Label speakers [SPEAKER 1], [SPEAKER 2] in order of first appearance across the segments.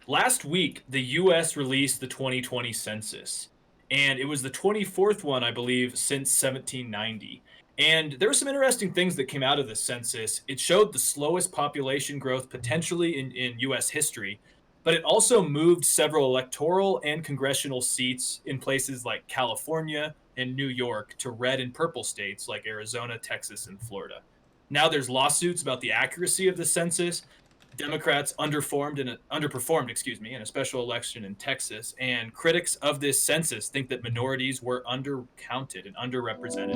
[SPEAKER 1] Last week, the US released the 2020 census, and it was the 24th one, I believe, since 1790. And there were some interesting things that came out of this census. It showed the slowest population growth potentially in US history, but it also moved several electoral and congressional seats in places like California and New York to red and purple states like Arizona, Texas, and Florida. Now there's lawsuits about the accuracy of the census. Democrats underperformed, excuse me, in a special election in Texas, and critics of this census think that minorities were undercounted and underrepresented.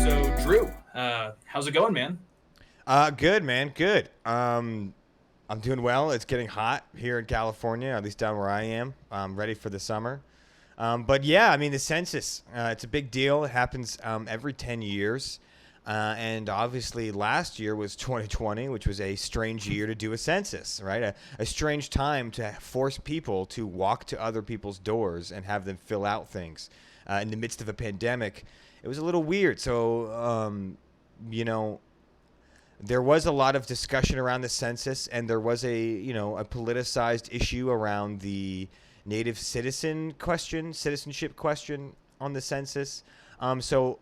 [SPEAKER 1] So, Drew, how's it going, man?
[SPEAKER 2] Good, man. Good. I'm doing well. It's getting hot here in California, at least down where I am. I'm ready for the summer. But yeah, I mean, the census, it's a big deal. It happens every 10 years. And obviously, last year was 2020, which was a strange year to do a census, right? A strange time to force people to walk to other people's doors and have them fill out things in the midst of a pandemic. It was a little weird. So, you know, there was a lot of discussion around the census, and there was a politicized issue around the native citizenship question on the census. So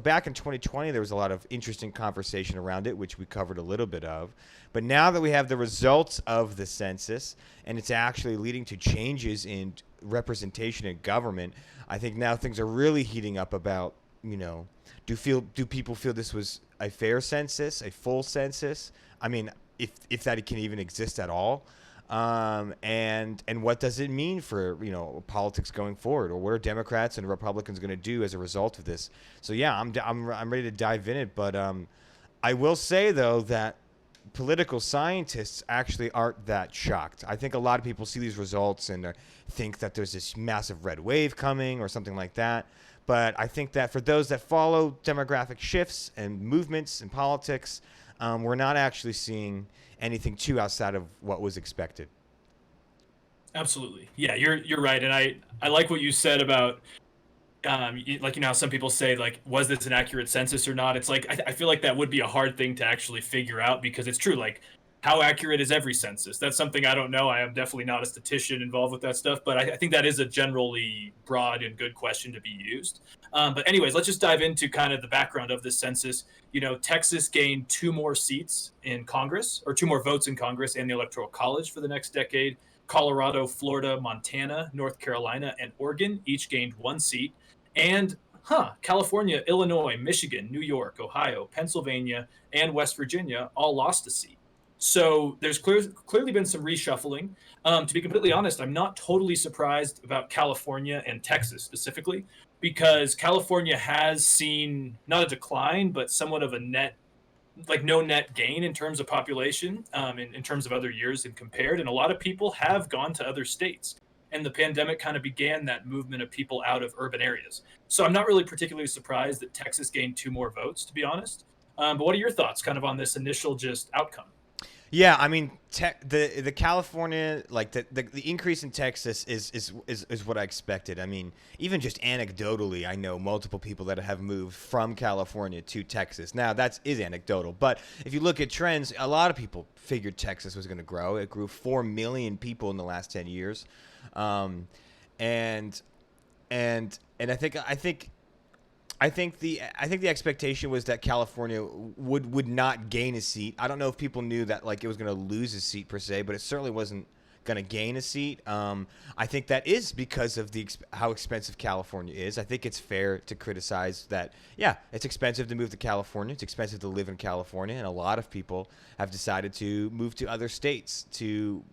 [SPEAKER 2] back in 2020, there was a lot of interesting conversation around it, which we covered a little bit of. But now that we have the results of the census, and it's actually leading to changes in representation in government, I think now things are really heating up about, do people feel this was a fair census, a full census? I mean, if that can even exist at all, and what does it mean for politics going forward, or what are Democrats and Republicans going to do as a result of this? So yeah, I'm ready to dive in it, but I will say though that political scientists actually aren't that shocked. I think a lot of people see these results and think that there's this massive red wave coming or something like that. But I think that for those that follow demographic shifts and movements in politics, we're not actually seeing anything too outside of what was expected.
[SPEAKER 1] Absolutely, yeah, you're right, and I like what you said about like how some people say like was this an accurate census or not. It's like I feel like that would be a hard thing to actually figure out because it's true, like how accurate is every census? That's something I don't know. I am definitely not a statistician involved with that stuff, but I think that is a generally broad and good question to be used. But anyways, let's just dive into kind of the background of this census. Texas gained two more seats in Congress, or two more votes in Congress and the Electoral College for the next decade. Colorado, Florida, Montana, North Carolina, and Oregon each gained one seat. And California, Illinois, Michigan, New York, Ohio, Pennsylvania, and West Virginia all lost a seat. So there's clearly been some reshuffling. To be completely honest, I'm not totally surprised about California and Texas specifically, because California has seen not a decline, but somewhat of a no net gain in terms of population, in terms of other years and compared. And a lot of people have gone to other states. And the pandemic kind of began that movement of people out of urban areas. So I'm not really particularly surprised that Texas gained two more votes, to be honest. But what are your thoughts kind of on this initial just outcome?
[SPEAKER 2] Yeah, I mean, the California, like the increase in Texas is what I expected. I mean, even just anecdotally, I know multiple people that have moved from California to Texas. Now that is anecdotal, but if you look at trends, a lot of people figured Texas was going to grow. It grew 4 million people in the last 10 years, um, and and I think the expectation was that California would not gain a seat. I don't know if people knew that like it was going to lose a seat per se, but it certainly wasn't going to gain a seat. I think that is because of how expensive California is. I think it's fair to criticize that. Yeah, it's expensive to move to California. It's expensive to live in California, and a lot of people have decided to move to other states to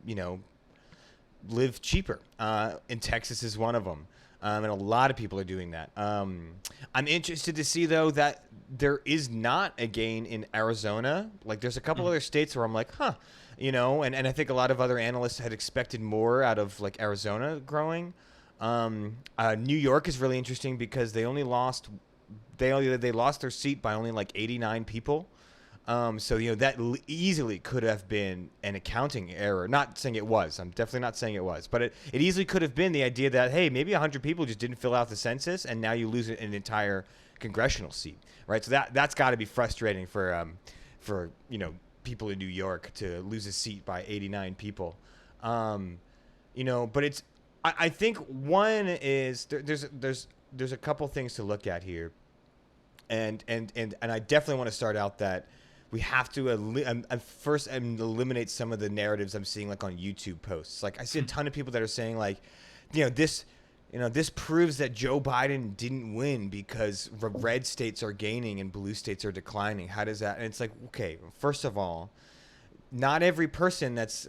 [SPEAKER 2] live cheaper. And Texas is one of them. And a lot of people are doing that. I'm interested to see, though, that there is not a gain in Arizona. Like, there's a couple other states where I'm like, and I think a lot of other analysts had expected more out of, like, Arizona growing. New York is really interesting because they lost their seat by only, like, 89 people. So that easily could have been an accounting error. Not saying it was. I'm definitely not saying it was, but it easily could have been the idea that, hey, maybe 100 people just didn't fill out the census, and now you lose an entire congressional seat, right? So that's got to be frustrating for people in New York to lose a seat by 89 people. But it's I think one is there's a couple things to look at here, and I definitely want to start out that we have to first eliminate some of the narratives I'm seeing like on YouTube posts. Like I see a ton of people that are saying like, this proves that Joe Biden didn't win because red states are gaining and blue states are declining. How does that? And it's like, okay, first of all, not every person that's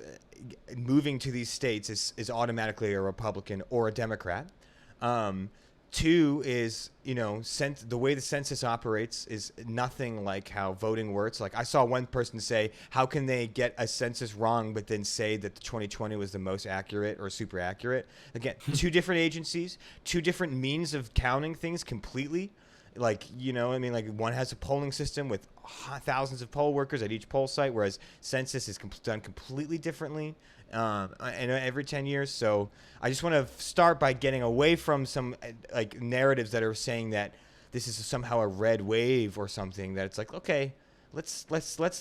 [SPEAKER 2] moving to these states is automatically a Republican or a Democrat. Two is, the way the census operates is nothing like how voting works. Like I saw one person say, how can they get a census wrong but then say that the 2020 was the most accurate or super accurate? Again, two different agencies, two different means of counting things completely. Like, like one has a polling system with thousands of poll workers at each poll site, whereas census is done completely differently and every 10 years. So I just want to start by getting away from some like narratives that are saying that this is somehow a red wave or something, that it's like, okay, let's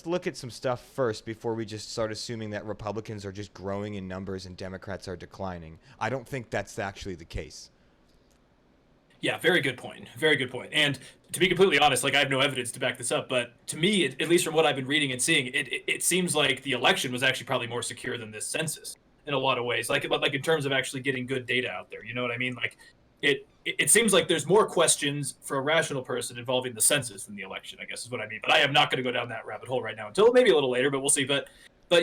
[SPEAKER 2] look at some stuff first before we just start assuming that Republicans are just growing in numbers and Democrats are declining. I don't think that's actually the case.
[SPEAKER 1] Yeah, very good point. Very good point. And to be completely honest, like I have no evidence to back this up, but to me, at least from what I've been reading and seeing, it seems like the election was actually probably more secure than this census in a lot of ways. Like in terms of actually getting good data out there. You know what I mean? Like it seems like there's more questions for a rational person involving the census than the election, I guess is what I mean. But I am not going to go down that rabbit hole right now until maybe a little later, but we'll see. But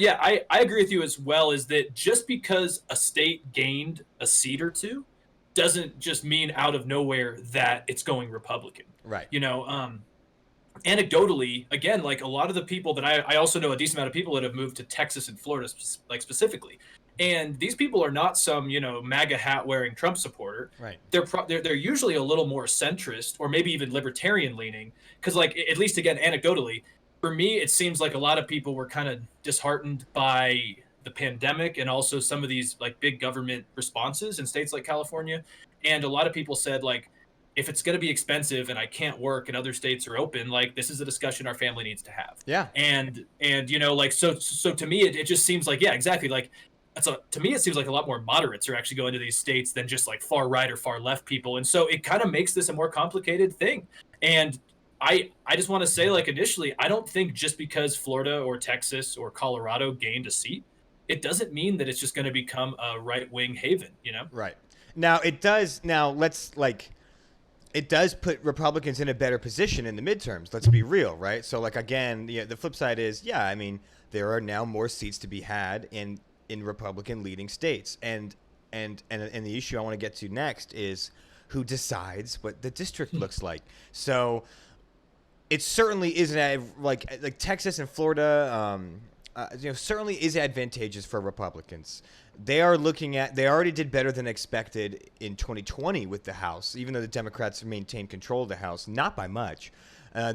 [SPEAKER 1] yeah, I agree with you as well, is that just because a state gained a seat or two doesn't just mean out of nowhere that it's going Republican.
[SPEAKER 2] Right.
[SPEAKER 1] Anecdotally, again, like a lot of the people that I also know a decent amount of people that have moved to Texas and Florida, like specifically. And these people are not some, MAGA hat wearing Trump supporter.
[SPEAKER 2] Right.
[SPEAKER 1] They're usually a little more centrist or maybe even libertarian leaning. Because like, at least again, anecdotally, for me, it seems like a lot of people were kind of disheartened by the pandemic and also some of these like big government responses in states like California. And a lot of people said like, if it's going to be expensive and I can't work and other states are open, like this is a discussion our family needs to have.
[SPEAKER 2] Yeah.
[SPEAKER 1] And like, so to me, it just seems like, yeah, exactly. Like to me, it seems like a lot more moderates are actually going to these states than just like far right or far left people. And so it kind of makes this a more complicated thing. And I just want to say, like, initially, I don't think just because Florida or Texas or Colorado gained a seat, it doesn't mean that it's just going to become a right-wing haven,
[SPEAKER 2] Right. Now, it does. Now, it does put Republicans in a better position in the midterms. Let's be real, right? So, like, again, the flip side is, yeah, I mean, there are now more seats to be had in Republican leading states. And the issue I want to get to next is who decides what the district looks like. So it certainly isn't like Texas and Florida, certainly is advantageous for Republicans. They already did better than expected in 2020 with the House, even though the Democrats maintained control of the House, not by much.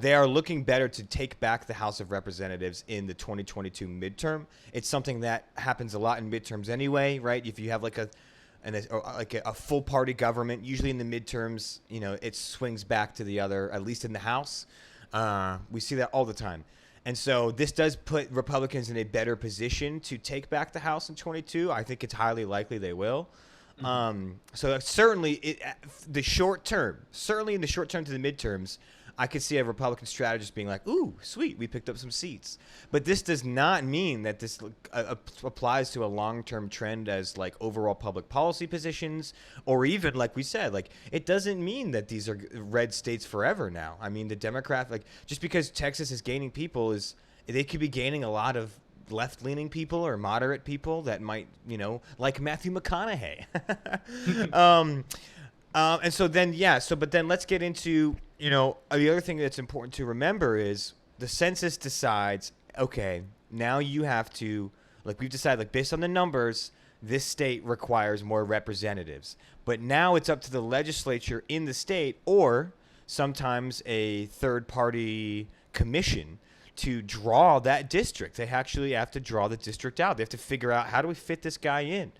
[SPEAKER 2] They are looking better to take back the House of Representatives in the 2022 midterm. It's something that happens a lot in midterms anyway, right? If you have like a full party government, usually in the midterms, it swings back to the other, at least in the House. We see that all the time. And so this does put Republicans in a better position to take back the House in 22. I think it's highly likely they will. So certainly in the short term to the midterms, I could see a Republican strategist being like, ooh, sweet, we picked up some seats. But this does not mean that this applies to a long-term trend as like overall public policy positions, or even like we said, like it doesn't mean that these are red states forever now. I mean, the Democrat, like just because Texas is gaining people they could be gaining a lot of left-leaning people or moderate people that might, like Matthew McConaughey. But then let's get into, the other thing that's important to remember is the census decides, okay, now you have to, like we've decided, like based on the numbers, this state requires more representatives. But now it's up to the legislature in the state or sometimes a third-party commission to draw that district. They actually have to draw the district out. They have to figure out, how do we fit this guy in?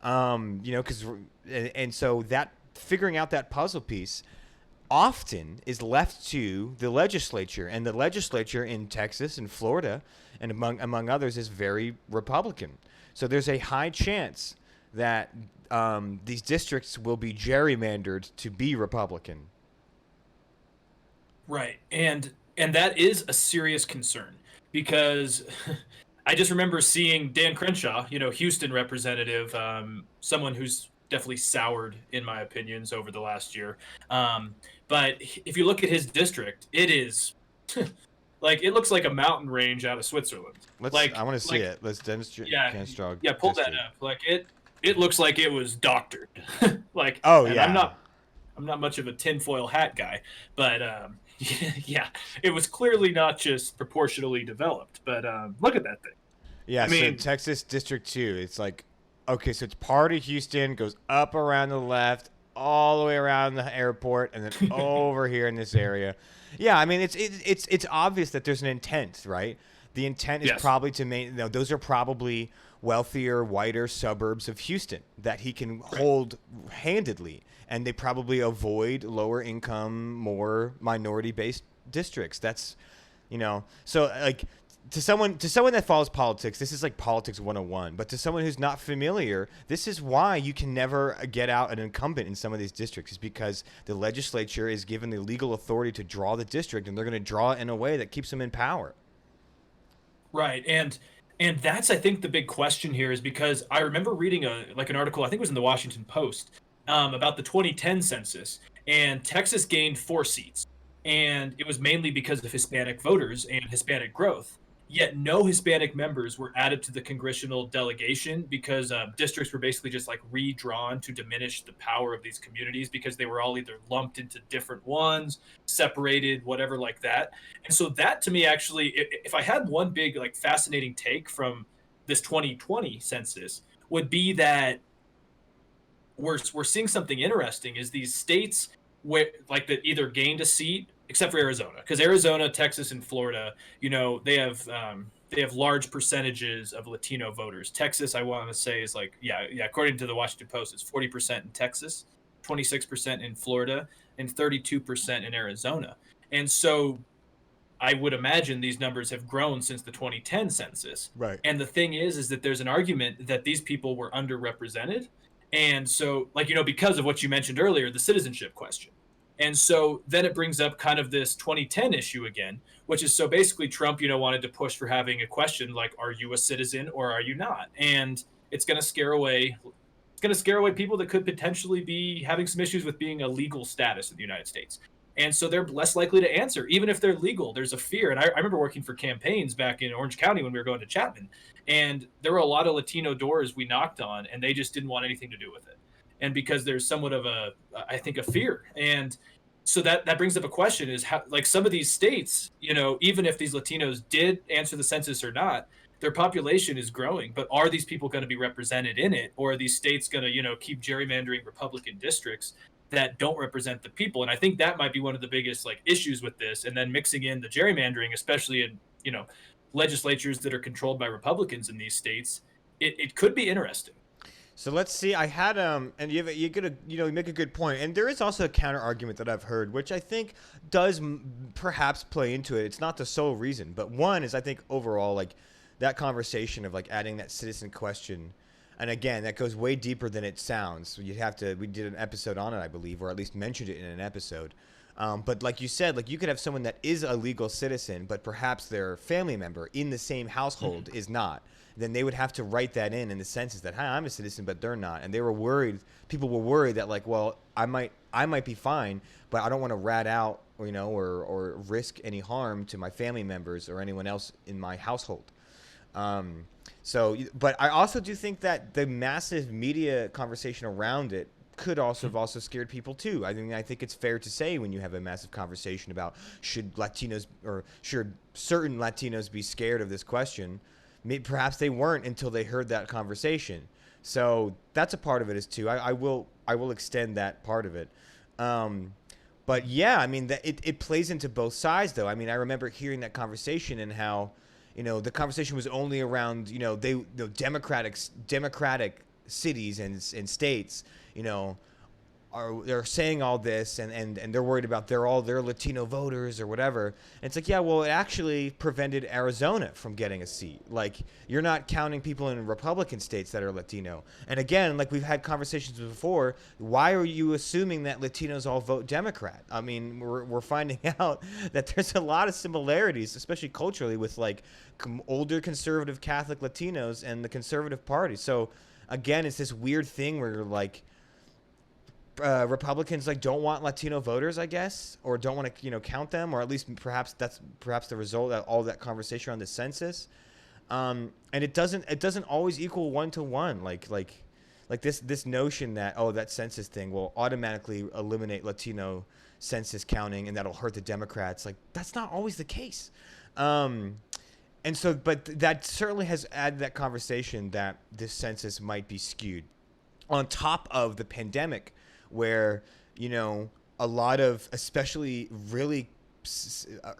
[SPEAKER 2] Because and so that figuring out that puzzle piece often is left to the legislature, and the legislature in Texas and Florida and among others is very Republican. So there's a high chance that these districts will be gerrymandered to be Republican.
[SPEAKER 1] Right. And that is a serious concern because I just remember seeing Dan Crenshaw, Houston representative, someone who's definitely soured in my opinions over the last year. But if you look at his district, it is like it looks like a mountain range out of Switzerland.
[SPEAKER 2] I want to see it. Let's demonstrate.
[SPEAKER 1] Yeah,
[SPEAKER 2] Crenshaw
[SPEAKER 1] yeah, pull that
[SPEAKER 2] district.
[SPEAKER 1] up. Like it looks like it was doctored. Like,
[SPEAKER 2] Oh
[SPEAKER 1] and
[SPEAKER 2] yeah.
[SPEAKER 1] I'm not much of a tinfoil hat guy, but yeah, it was clearly not just proportionally developed. But look at that thing.
[SPEAKER 2] Yeah,
[SPEAKER 1] I
[SPEAKER 2] so
[SPEAKER 1] mean,
[SPEAKER 2] Texas District 2, it's like, okay, so it's part of Houston, goes up around the left, all the way around the airport, and then over here in this area. Yeah, I mean, it's obvious that there's an intent, right? The intent is
[SPEAKER 1] yes,
[SPEAKER 2] probably to those are probably wealthier, whiter suburbs of Houston that he can
[SPEAKER 1] right.
[SPEAKER 2] hold handedly, and they probably avoid lower income, more minority based districts. That's, so like to someone that follows politics, this is like politics 101. But to someone who's not familiar, this is why you can never get out an incumbent in some of these districts, is because the legislature is given the legal authority to draw the district, and they're going to draw it in a way that keeps them in power.
[SPEAKER 1] Right. And that's I think the big question here is because I remember reading an article, I think it was in the Washington Post, about the 2010 census, and Texas gained 4 seats. And it was mainly because of Hispanic voters and Hispanic growth. Yet no Hispanic members were added to the congressional delegation because districts were basically just like redrawn to diminish the power of these communities because they were all either lumped into different ones, separated, whatever like that. And so that to me actually, if I had one big like fascinating take from this 2020 census, would be that we're seeing something interesting is these states where like that either gained a seat except for Arizona, because Arizona, Texas, and Florida, they have large percentages of Latino voters. Texas, I want to say, is like according to the Washington Post, it's 40% in Texas, 26% in Florida, and 32% in Arizona. And so I would imagine these numbers have grown since the 2010 census.
[SPEAKER 2] Right.
[SPEAKER 1] And the thing is that there's an argument that these people were underrepresented. And so, like, because of what you mentioned earlier, the citizenship question. And so then it brings up kind of this 2010 issue again, which is so basically Trump, wanted to push for having a question like, are you a citizen or are you not? And it's going to scare away people that could potentially be having some issues with being a legal status in the United States. And so they're less likely to answer, even if they're legal. There's a fear. And I remember working for campaigns back in Orange County when we were going to Chapman. And there were a lot of Latino doors we knocked on, and they just didn't want anything to do with it. And because there's somewhat of I think, a fear. And so that brings up a question is how, like some of these states, even if these Latinos did answer the census or not, their population is growing. But are these people going to be represented in it? Or are these states going to, keep gerrymandering Republican districts that don't represent the people? And I think that might be one of the biggest like issues with this. And then mixing in the gerrymandering, especially in, legislatures that are controlled by Republicans in these states, it could be interesting.
[SPEAKER 2] So let's see. I had and you make a good point, and there is also a counter argument that I've heard, which I think does perhaps play into it. It's not the sole reason, but one is I think overall like that conversation of like adding that citizen question, and again that goes way deeper than it sounds. We did an episode on it, I believe, or at least mentioned it in an episode. But like you said, like you could have someone that is a legal citizen, but perhaps their family member in the same household is not. Then they would have to write that in the census that, hi, I'm a citizen, but they're not. And they were worried. People were worried that like, well, I might be fine, but I don't want to rat out, or risk any harm to my family members or anyone else in my household. But I also do think that the massive media conversation around it could also have also scared people too. I think it's fair to say when you have a massive conversation about should Latinos or should certain Latinos be scared of this question, perhaps they weren't until they heard that conversation. So that's a part of it is too. I will extend that part of it. But yeah, I mean, it plays into both sides, though. I mean, I remember hearing that conversation and how, the conversation was only around, the democratic cities and states, you know, they're saying all this and they're worried about their Latino voters or whatever. And it's like, yeah, well, it actually prevented Arizona from getting a seat. Like, you're not counting people in Republican states that are Latino. And again, like we've had conversations before, why are you assuming that Latinos all vote Democrat? I mean, we're finding out that there's a lot of similarities, especially culturally, with like older conservative Catholic Latinos and the conservative party. So again, it's this weird thing where like, Republicans like don't want Latino voters, I guess, or don't want to count them, or at least perhaps that's the result of all that conversation on the census. And it doesn't always equal 1-to-1. Like this notion that that census thing will automatically eliminate Latino census counting and that'll hurt the Democrats. Like, that's not always the case. And so, but that certainly has added that conversation that this census might be skewed on top of the pandemic, where a lot of, especially really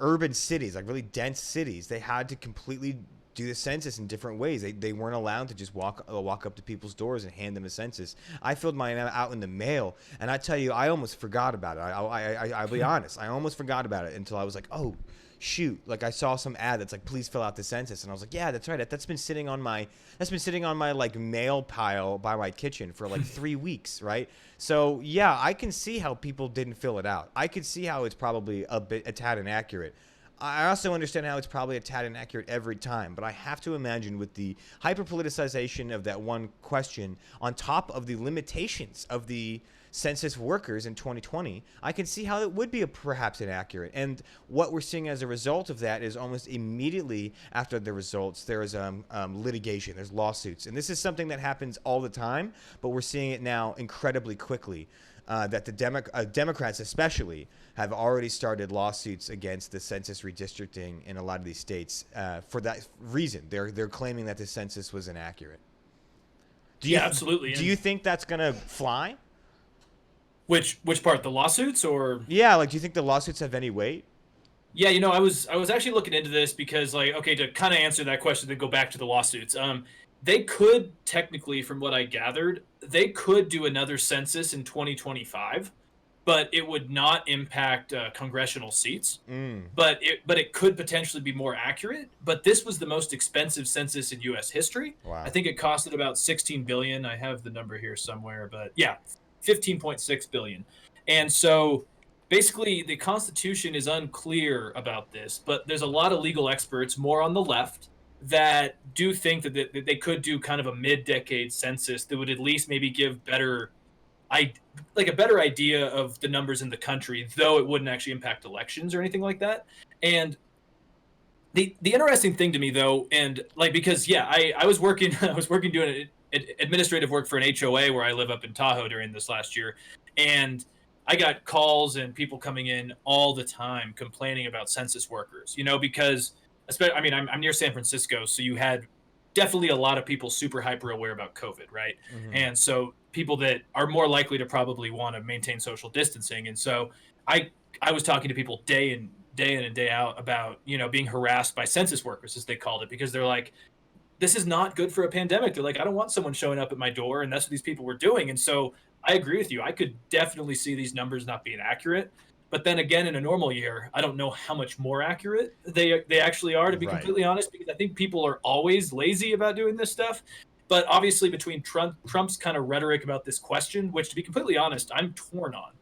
[SPEAKER 2] urban cities, like really dense cities, they had to completely do the census in different ways. They weren't allowed to just walk up to people's doors and hand them a census. I filled mine out in the mail, and I tell you, I almost forgot about it. I'll be honest, I almost forgot about it until I was like, oh shoot, like I saw some ad that's like, please fill out the census, and I was like, yeah, that's right, that's been sitting on my like mail pile by my kitchen for like 3 weeks, right? So yeah, I can see how people didn't fill it out. I could see how it's probably a tad inaccurate. I also understand how it's probably a tad inaccurate every time, but I have to imagine with the hyper politicization of that one question on top of the limitations of the census workers in 2020, I can see how it would be perhaps inaccurate. And what we're seeing as a result of that is almost immediately after the results, there is litigation, there's lawsuits. And this is something that happens all the time, but we're seeing it now incredibly quickly. That the Democrats especially have already started lawsuits against the census redistricting in a lot of these states for that reason. They're claiming that the census was inaccurate.
[SPEAKER 1] Yeah, absolutely.
[SPEAKER 2] Do you think that's gonna fly?
[SPEAKER 1] Which part, the lawsuits or?
[SPEAKER 2] Yeah, like, do you think the lawsuits have any weight?
[SPEAKER 1] Yeah, I was actually looking into this because, like, okay, to kind of answer that question, to go back to the lawsuits, they could technically, from what I gathered, they could do another census in 2025, but it would not impact congressional seats. But it could potentially be more accurate. But this was the most expensive census in U.S. history.
[SPEAKER 2] Wow.
[SPEAKER 1] I think it costed about $16 billion. I have the number here somewhere, but yeah, $15.6 billion. And so basically the Constitution is unclear about this, but there's a lot of legal experts, more on the left, that do think that they could do kind of a mid-decade census that would at least maybe give a better idea of the numbers in the country, though it wouldn't actually impact elections or anything like that. And the interesting thing to me, though, and like, because yeah, I was working doing administrative work for an HOA where I live up in Tahoe during this last year, and I got calls and people coming in all the time complaining about census workers, because I mean, I'm near San Francisco, so you had definitely a lot of people super hyper aware about COVID, right?
[SPEAKER 2] Mm-hmm.
[SPEAKER 1] And so people that are more likely to probably want to maintain social distancing. And so I was talking to people day in and day out about, being harassed by census workers, as they called it, because they're like, this is not good for a pandemic. They're like, I don't want someone showing up at my door, and that's what these people were doing. And so I agree with you. I could definitely see these numbers not being accurate. But then again, in a normal year, I don't know how much more accurate they actually are, to be completely honest, because I think people are always lazy about doing this stuff. But obviously, between Trump's kind of rhetoric about this question, which, to be completely honest, I'm torn on,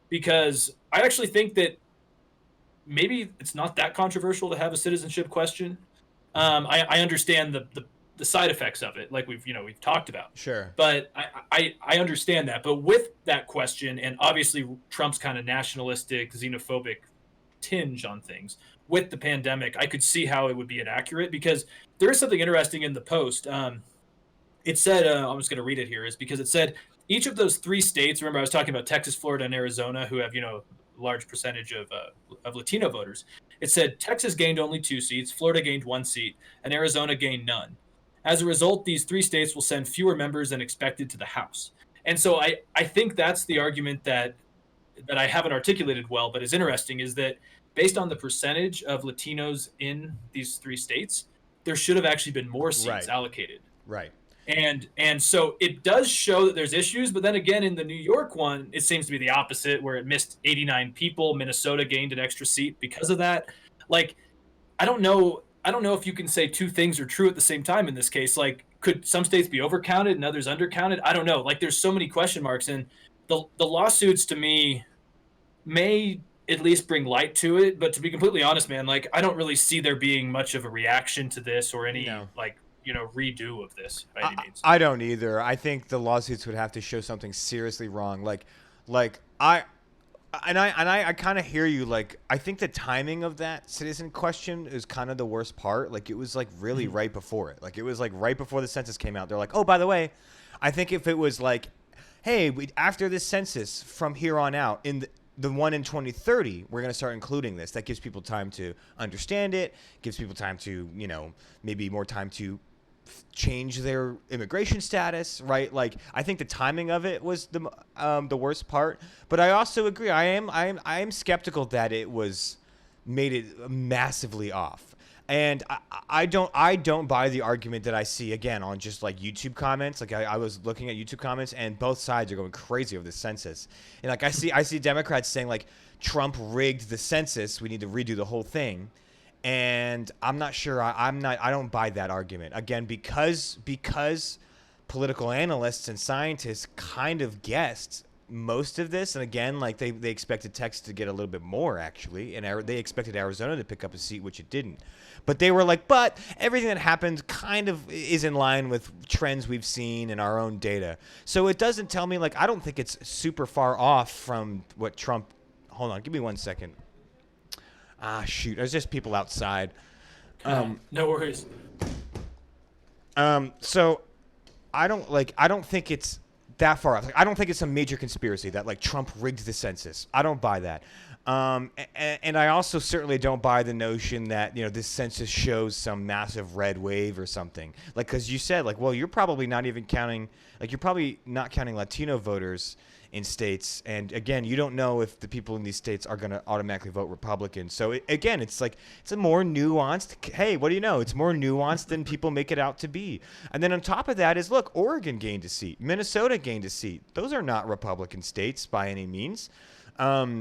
[SPEAKER 1] because I actually think that maybe it's not that controversial to have a citizenship question. I understand the side effects of it, like we've talked about.
[SPEAKER 2] Sure.
[SPEAKER 1] But I understand that. But with that question, and obviously Trump's kind of nationalistic, xenophobic tinge on things, with the pandemic, I could see how it would be inaccurate, because there is something interesting in the Post. It said, I'm just going to read it here, is because it said each of those 3 states, remember I was talking about Texas, Florida, and Arizona, who have, large percentage of Latino voters. It said Texas gained only 2 seats, Florida gained 1 seat, and Arizona gained none. As a result, these 3 states will send fewer members than expected to the House. And so I think that's the argument that that I haven't articulated well, but is interesting, is that based on the percentage of Latinos in these 3 states, there should have actually been more seats
[SPEAKER 2] Right.
[SPEAKER 1] allocated.
[SPEAKER 2] Right.
[SPEAKER 1] And so it does show that there's issues, but then again, in the New York one, it seems to be the opposite, where it missed 89 people. Minnesota gained an extra seat because of that. Like, I don't know. I don't know if you can say two things are true at the same time in this case. Like, could some states be overcounted and others undercounted? I don't know. Like, there's so many question marks, and the lawsuits to me may at least bring light to it. But to be completely honest, man, like, I don't really see there being much of a reaction to this or any,
[SPEAKER 2] No.
[SPEAKER 1] like, redo of this by any
[SPEAKER 2] I,
[SPEAKER 1] means.
[SPEAKER 2] I don't either. I think the lawsuits would have to show something seriously wrong. Like I kind of hear you. Like, I think the timing of that citizen question is kind of the worst part. Like, it was like really
[SPEAKER 1] Mhm.
[SPEAKER 2] right before it. Like, it was like right before the census came out. They're like, oh, by the way, I think if it was like, hey, after this census from here on out, in the one in 2030, we're going to start including this. That gives people time to understand it, gives people time to, maybe more time to change their immigration status, right? Like, I think the timing of it was the worst part. But I also agree. I am skeptical that it was made it massively off. And I don't buy the argument that I see again on just like YouTube comments. Like, I was looking at YouTube comments, and both sides are going crazy over the census. And like, I see Democrats saying like Trump rigged the census. We need to redo the whole thing. And I'm not sure. I don't buy that argument again, because political analysts and scientists kind of guessed most of this. And again, like, they expected Texas to get a little bit more actually, and they expected Arizona to pick up a seat, which it didn't. But they were like, but everything that happened kind of is in line with trends we've seen in our own data. So it doesn't tell me, like, I don't think it's super far off from what Trump. Hold on, give me 1 second. Ah, shoot. There's just people outside.
[SPEAKER 1] No worries.
[SPEAKER 2] So I don't think it's that far off. Like, I don't think it's a major conspiracy that like Trump rigged the census. I don't buy that. And I also certainly don't buy the notion that, this census shows some massive red wave or something. Like, because you said, like, well, you're probably not even counting, like, you're probably not counting Latino voters in states. And again, you don't know if the people in these states are going to automatically vote Republican. So again, it's like, it's a more nuanced, hey, what do you know? It's more nuanced than people make it out to be. And then on top of that is, look, Oregon gained a seat. Minnesota gained a seat. Those are not Republican states by any means.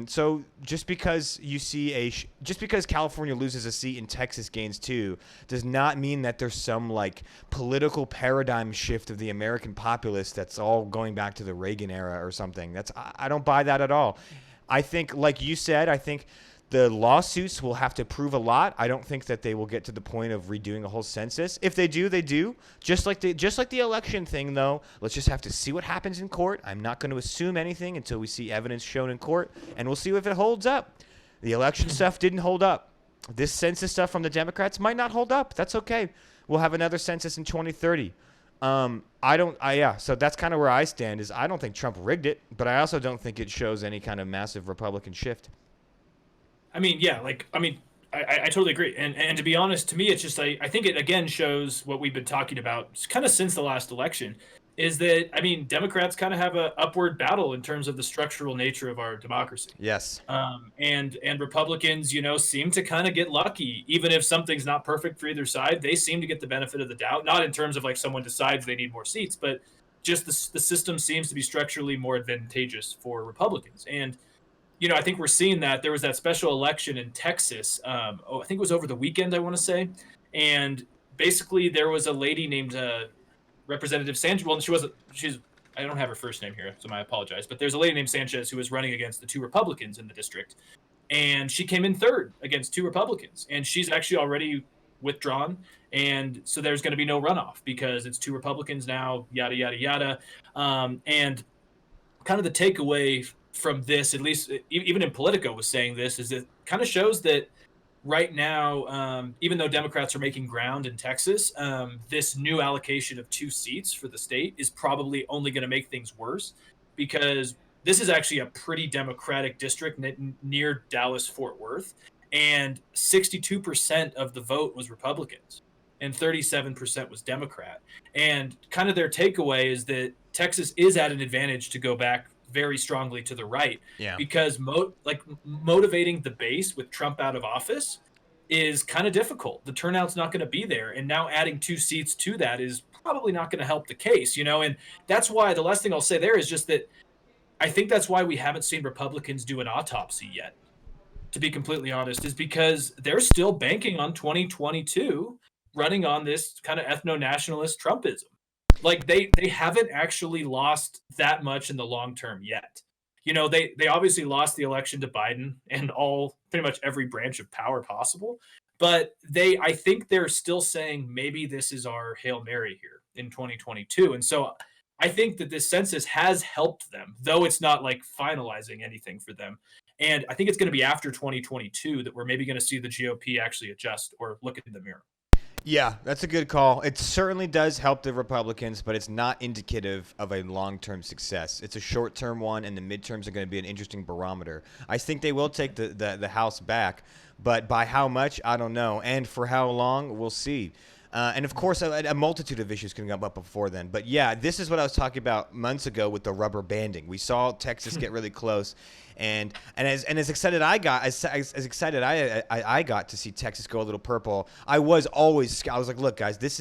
[SPEAKER 2] So just because just because California loses a seat and Texas gains 2 does not mean that there's some like political paradigm shift of the American populace that's all going back to the Reagan era or something. I don't buy that at all. I think, like you said, I think the lawsuits will have to prove a lot. I don't think that they will get to the point of redoing a whole census. If they do, they do. Just like the election thing, though, let's just have to see what happens in court. I'm not going to assume anything until we see evidence shown in court, and we'll see if it holds up. The election stuff didn't hold up. This census stuff from the Democrats might not hold up. That's okay. We'll have another census in 2030. So that's kind of where I stand. Is I don't think Trump rigged it, but I also don't think it shows any kind of massive Republican shift.
[SPEAKER 1] I mean, yeah, I totally agree. And to be honest, to me, it's just, I think it again shows what we've been talking about kind of since the last election, is that, I mean, Democrats kind of have a upward battle in terms of the structural nature of our democracy.
[SPEAKER 2] Yes.
[SPEAKER 1] And Republicans, seem to kind of get lucky. Even if something's not perfect for either side, they seem to get the benefit of the doubt. Not in terms of like someone decides they need more seats, but just the system seems to be structurally more advantageous for Republicans. And I think we're seeing that. There was that special election in Texas. I think it was over the weekend, I want to say. And basically, there was a lady named Representative Sanchez. Well, I don't have her first name here, so I apologize. But there's a lady named Sanchez who was running against the 2 Republicans in the district. And she came in third against 2 Republicans. And she's actually already withdrawn. And so there's going to be no runoff because it's 2 Republicans now, yada, yada, yada. And kind of the takeaway from this, at least even in Politico was saying this, is it kind of shows that right now, even though Democrats are making ground in Texas, this new allocation of 2 seats for the state is probably only going to make things worse, because this is actually a pretty Democratic district near Dallas-Fort Worth, and 62% of the vote was Republicans and 37% was Democrat. And kind of their takeaway is that Texas is at an advantage to go back very strongly to the right,
[SPEAKER 2] Yeah.
[SPEAKER 1] because motivating the base with Trump out of office is kind of difficult. The turnout's not going to be there, and now adding 2 seats to that is probably not going to help the case, and that's why the last thing I'll say there is just that I think that's why we haven't seen Republicans do an autopsy yet, to be completely honest, is because they're still banking on 2022 running on this kind of ethno-nationalist Trumpism. Like they haven't actually lost that much in the long term yet. They obviously lost the election to Biden and all pretty much every branch of power possible, but I think they're still saying maybe this is our Hail Mary here in 2022. And so I think that this census has helped them, though it's not like finalizing anything for them. And I think it's going to be after 2022 that we're maybe going to see the GOP actually adjust or look in the mirror.
[SPEAKER 2] Yeah, that's a good call. It certainly does help the Republicans, but it's not indicative of a long-term success. It's a short-term one, and the midterms are going to be an interesting barometer. I think they will take the House back, but by how much, I don't know. And for how long, we'll see. And, of course, a multitude of issues can come up before then. But, yeah, this is what I was talking about months ago with the rubber banding. We saw Texas get really close. And as excited I got I got to see Texas go a little purple. I was like, look, guys, this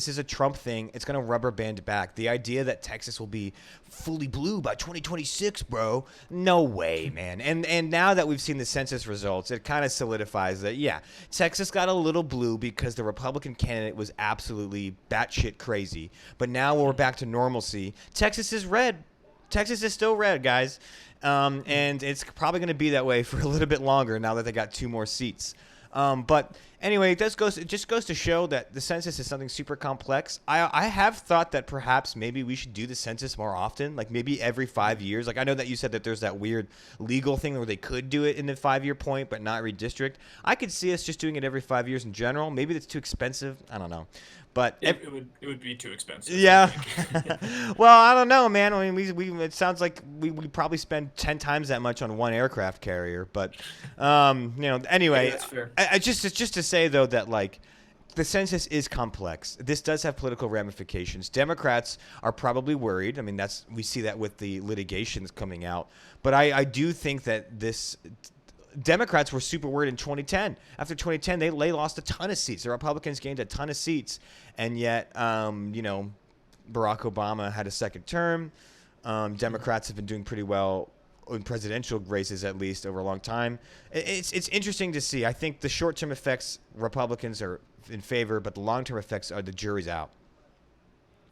[SPEAKER 2] is a Trump thing. It's gonna rubber band back. The idea that Texas will be fully blue by 2026, bro, no way, man. And now that we've seen the census results, it kind of solidifies that Texas got a little blue because the Republican candidate was absolutely batshit crazy. But now we're back to normalcy. Texas is red. Texas is still red, guys. And it's probably going to be that way for a little bit longer now that they got 2 more seats. But anyway, it just goes to show that the census is something super complex. I have thought that perhaps maybe we should do the census more often, like maybe every 5 years. Like I know that you said that there's that weird legal thing where they could do it in the 5-year point, but not redistrict. I could see us just doing it every 5 years in general. Maybe that's too expensive. I don't know. But
[SPEAKER 1] it would be too expensive.
[SPEAKER 2] Yeah. Well, I don't know, man. I mean, we it sounds like we probably spend 10 times that much on one aircraft carrier. But anyway,
[SPEAKER 1] that's fair.
[SPEAKER 2] It's just to say though that like the census is complex. This does have political ramifications. Democrats are probably worried. I mean, we see that with the litigations coming out. But I do think that this. Democrats were super worried in 2010. After 2010, they lost a ton of seats. The Republicans gained a ton of seats, and yet, Barack Obama had a second term. Democrats have been doing pretty well in presidential races, at least over a long time. It's interesting to see. I think the short-term effects, Republicans are in favor, but the long-term effects are the jury's out.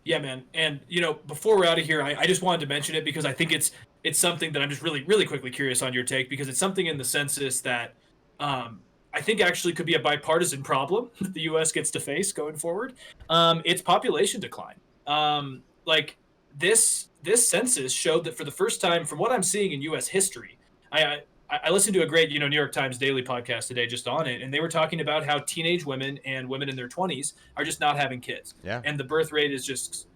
[SPEAKER 1] Yeah, man. And, before we're out of here, I just wanted to mention it because I think it's something that I'm just really, really quickly curious on your take, because it's something in the census that I think actually could be a bipartisan problem that the U.S. gets to face going forward. It's population decline. Like this census showed that for the first time, from what I'm seeing in U.S. history, I listened to a great, New York Times Daily podcast today just on it, and they were talking about how teenage women and women in their 20s are just not having kids.
[SPEAKER 2] Yeah.
[SPEAKER 1] And the birth rate is just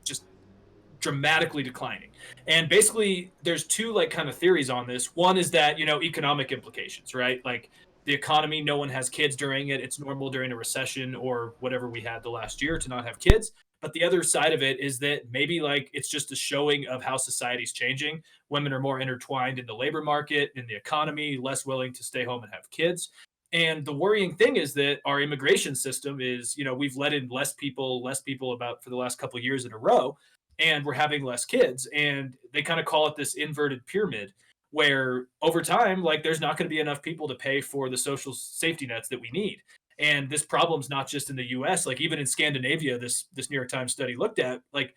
[SPEAKER 1] dramatically declining. And basically there's 2 like kind of theories on this. One is that, economic implications, right? Like the economy, no one has kids during it. It's normal during a recession or whatever we had the last year to not have kids. But the other side of it is that maybe like it's just a showing of how society's changing. Women are more intertwined in the labor market, in the economy, less willing to stay home and have kids. And the worrying thing is that our immigration system is, we've let in less people about for the last couple of years in a row, and we're having less kids. And they kind of call it this inverted pyramid, where over time, like there's not going to be enough people to pay for the social safety nets that we need. And this problem's not just in the US, like even in Scandinavia, this New York Times study looked at, like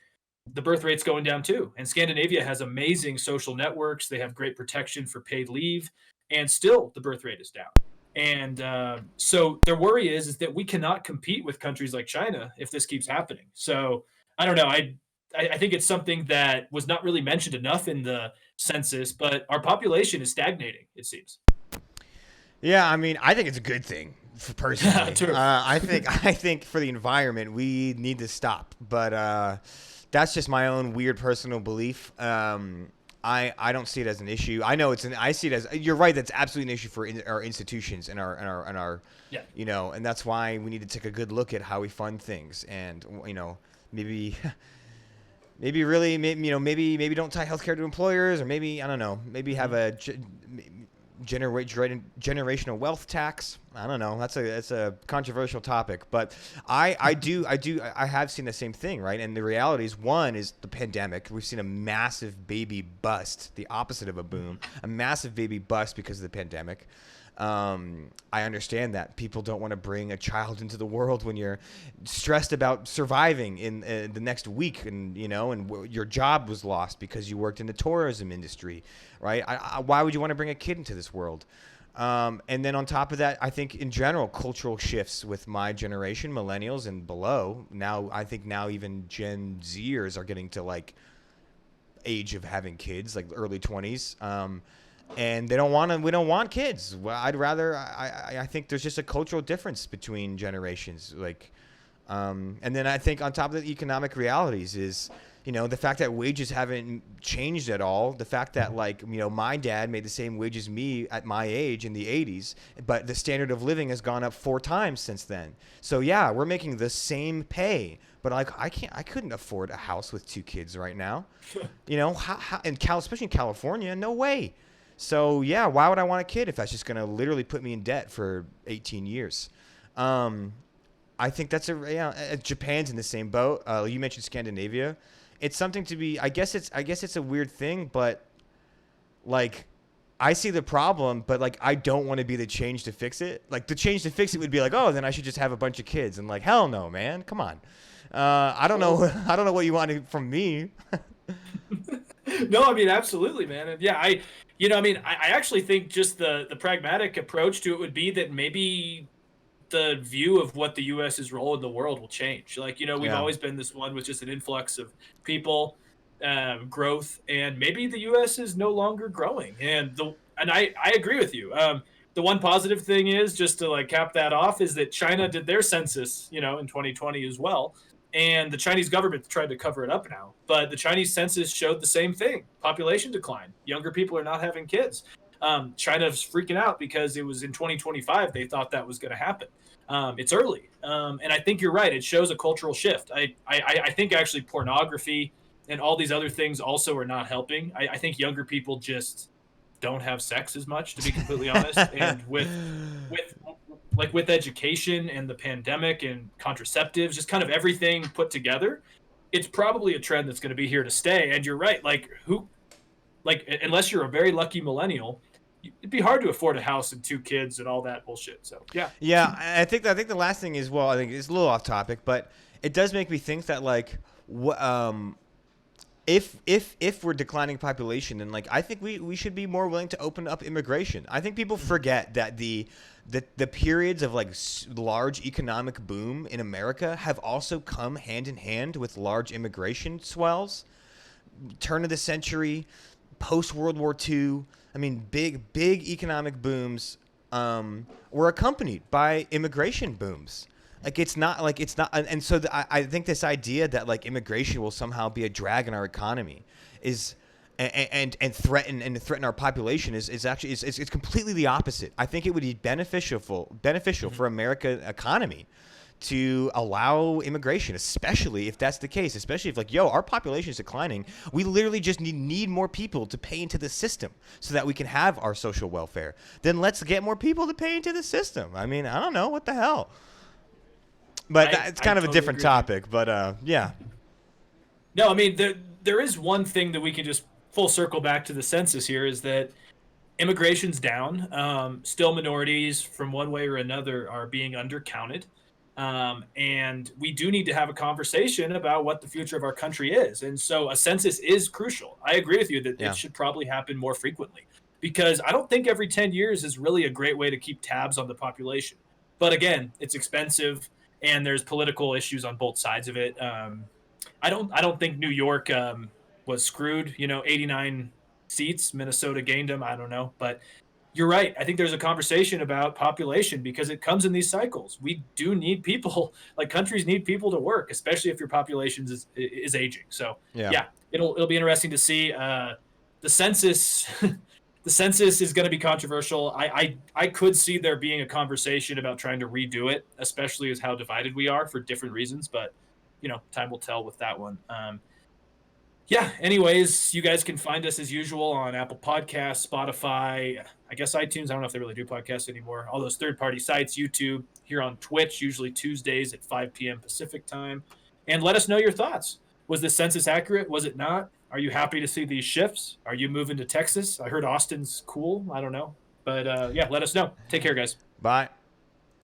[SPEAKER 1] the birth rate's going down too. And Scandinavia has amazing social networks. They have great protection for paid leave, and still the birth rate is down. And so their worry is that we cannot compete with countries like China if this keeps happening. So I don't know. I think it's something that was not really mentioned enough in the census, but our population is stagnating, it seems.
[SPEAKER 2] Yeah, I mean, I think it's a good thing, personally.
[SPEAKER 1] True.
[SPEAKER 2] I think for the environment, we need to stop. But that's just my own weird personal belief. I don't see it as an issue. I see it as, you're right, that's absolutely an issue for our institutions and our
[SPEAKER 1] Yeah.
[SPEAKER 2] and that's maybe really, maybe, maybe don't tie healthcare to employers, or maybe I don't know, maybe have a generational wealth tax. I don't know. That's a controversial topic, but I have seen the same thing, right? And the reality is, one is the pandemic. We've seen a massive baby bust, the opposite of a boom, a massive baby bust because of the pandemic. I understand that people don't want to bring a child into the world when you're stressed about surviving in the next week, and your job was lost because you worked in the tourism industry, right? Why would you want to bring a kid into this world? And then on top of that, I think in general, cultural shifts with my generation, millennials and below. I think now even Gen Zers are getting to like age of having kids, like early 20s. And we don't want kids. Well, I think there's just a cultural difference between generations. And then I think on top of the economic realities is, the fact that wages haven't changed at all. The fact that my dad made the same wage as me at my age in the 80s, but the standard of living has gone up 4 times since then. So yeah, we're making the same pay, but I couldn't afford a house with 2 kids right now. Especially in California, no way. So yeah, why would I want a kid if that's just gonna literally put me in debt for 18 years? I think that's Japan's in the same boat. You mentioned Scandinavia. It's something to be. I guess it's a weird thing, but I see the problem, but I don't want to be the change to fix it. The change to fix it would be oh, then I should just have a bunch of kids. And hell no, man, come on. I don't know. I don't know what you want from me.
[SPEAKER 1] No, I mean, absolutely, man. And yeah, I actually think just the pragmatic approach to it would be that maybe the view of what the U.S.'s role in the world will change. We've always been this one with just an influx of people, growth, and maybe the U.S. is no longer growing. And I agree with you. The one positive thing is, just to cap that off, is that China did their census, in 2020 as well. And the Chinese government tried to cover it up now. But the Chinese census showed the same thing. Population decline. Younger people are not having kids. China's freaking out because it was in 2025 they thought that was going to happen. It's early. And I think you're right. It shows a cultural shift. I think actually pornography and all these other things also are not helping. I think younger people just don't have sex as much, to be completely honest. And with education and the pandemic and contraceptives, just kind of everything put together, it's probably a trend that's going to be here to stay. And you're right. Unless you're a very lucky millennial, it'd be hard to afford a house and 2 kids and all that bullshit. So yeah.
[SPEAKER 2] Yeah, I think the last thing is, well, I think it's a little off topic, but it does make me think that if we're declining population, then I think we should be more willing to open up immigration. I think people forget that the periods of large economic boom in America have also come hand in hand with large immigration swells. Turn of the century, post World War II. I mean, big economic booms were accompanied by immigration booms. It's not, and so I think this idea that immigration will somehow be a drag in our economy is, and threaten our population is actually it's completely the opposite. I think it would be beneficial for American economy to allow immigration, especially if that's the case, especially if our population is declining. We literally just need more people to pay into the system so that we can have our social welfare. Then let's get more people to pay into the system. I mean, I don't know, what the hell. But it's kind of a different topic, but yeah.
[SPEAKER 1] No, I mean, there is one thing that we can just full circle back to the census here, is that immigration's down. Still minorities from one way or another are being undercounted. And we do need to have a conversation about what the future of our country is. And so a census is crucial. I agree with you that it should probably happen more frequently, because I don't think every 10 years is really a great way to keep tabs on the population. But again, it's expensive and there's political issues on both sides of it. I don't think New York was screwed, 89 seats, Minnesota gained them. I don't know, but you're right. I think there's a conversation about population because it comes in these cycles. We do need people, countries need people to work, especially if your population is aging. So yeah, it'll be interesting to see. The census, the census is going to be controversial. I could see there being a conversation about trying to redo it, especially as how divided we are for different reasons. But time will tell with that one. Yeah, anyways, you guys can find us as usual on Apple Podcasts, Spotify, I guess iTunes. I don't know if they really do podcasts anymore. All those third-party sites, YouTube, here on Twitch, usually Tuesdays at 5 p.m. Pacific time. And let us know your thoughts. Was the census accurate? Was it not? Are you happy to see these shifts? Are you moving to Texas? I heard Austin's cool. I don't know. But yeah, let us know. Take care, guys.
[SPEAKER 2] Bye.